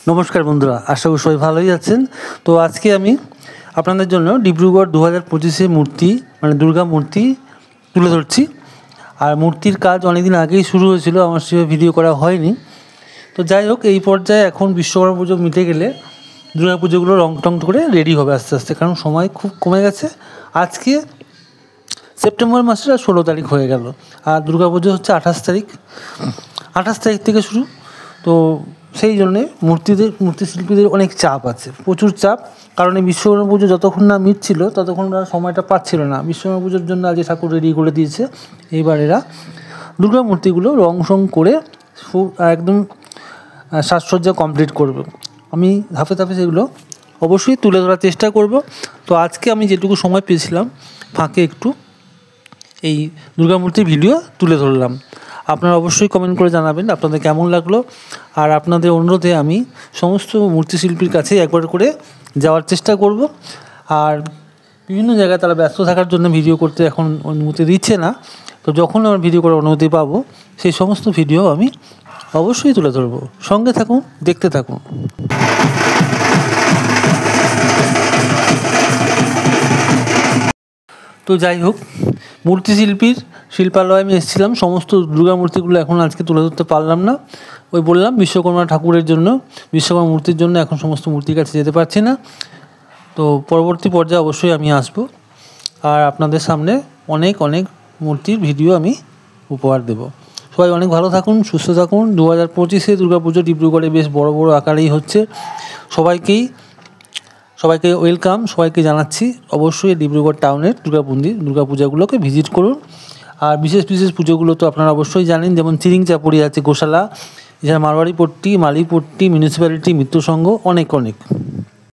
নমস্কার বন্ধুরা, আশা করি সবাই ভালোই আছেন। তো আজকে আমি আপনাদের জন্য ডিব্রুগড় 2025 মূর্তি মানে দুর্গা মূর্তি তুলে ধরছি। আর মূর্তির কাজ অনেকদিন আগেই শুরু হয়েছিল, আমার সেভাবে ভিডিও করা হয়নি। তো যাই হোক, এই পর্যায়ে এখন বিশ্বকর্মা পুজো মিটে গেলে দুর্গা পুজোগুলো রং টং করে রেডি হবে আস্তে আস্তে, কারণ সময় খুব কমে গেছে। আজকে সেপ্টেম্বর মাসের 16 তারিখ হয়ে গেল, আর দুর্গা পুজো হচ্ছে 28 তারিখ থেকে শুরু। তো সেই জন্যে মূর্তিশিল্পীদের অনেক চাপ আছে, প্রচুর চাপ। কারণ এই বিশ্বকর্মা পুজো যতক্ষণ না মিটছিল ততক্ষণ ওরা সময়টা পাচ্ছিল না। বিশ্বকর্মা পুজোর জন্য আজকে ঠাকুর রেডি করে দিয়েছে। এইবার এরা দুর্গা মূর্তিগুলো রং করে একদম সাজসজ্জা কমপ্লিট করবে। আমি ধাপে ধাপে সেগুলো অবশ্যই তুলে ধরার চেষ্টা করব। তো আজকে আমি যেটুকু সময় পেয়েছিলাম ফাঁকে একটু এই দুর্গা মূর্তির ভিডিও তুলে ধরলাম। আপনারা অবশ্যই কমেন্ট করে জানাবেন আপনাদের কেমন লাগলো। আর আপনাদের অনুরোধে আমি সমস্ত মূর্তিশিল্পীর কাছে একবার করে যাওয়ার চেষ্টা করব। আর বিভিন্ন জায়গায় তারা ব্যস্ত থাকার জন্য ভিডিও করতে এখন অনুমতি দিচ্ছে না। তো যখন আমার ভিডিও করার অনুমতি পাবো সেই সমস্ত ভিডিও আমি অবশ্যই তুলে ধরবো। সঙ্গে থাকুন, দেখতে থাকুন। তো যাই হোক, মূর্তিশিল্পীর শিল্পালয়ে আমি এসেছিলাম, সমস্ত দুর্গা মূর্তিগুলো এখন আজকে তুলে ধরতে পারলাম না। ওই বললাম বিশ্বকর্মা ঠাকুরের জন্য, বিশ্বকর্মা মূর্তির জন্য এখন সমস্ত মূর্তির কাছে যেতে পারছি না। তো পরবর্তী পর্যায়ে অবশ্যই আমি আসব, আর আপনাদের সামনে অনেক মূর্তির ভিডিও আমি উপহার দেব। সবাই অনেক ভালো থাকুন, সুস্থ থাকুন। 2025 দুর্গা পুজো ডিব্রুগড়ে বেশ বড় আকারেই হচ্ছে। সবাইকে ওয়েলকাম, সবাইকে জানাচ্ছি অবশ্যই ডিব্রুগড় টাউনের দুর্গা পূজাগুলোকে ভিজিট করুন। আর বিশেষ পুজোগুলো তো আপনারা অবশ্যই জানেন, যেমন চিরিং চাপুরি আছে, গোশালা, এছাড়া মারোয়ারি পট্টি, মালি পট্টি, মিউনিসিপ্যালিটি, মিত্র সংঘ, অনেক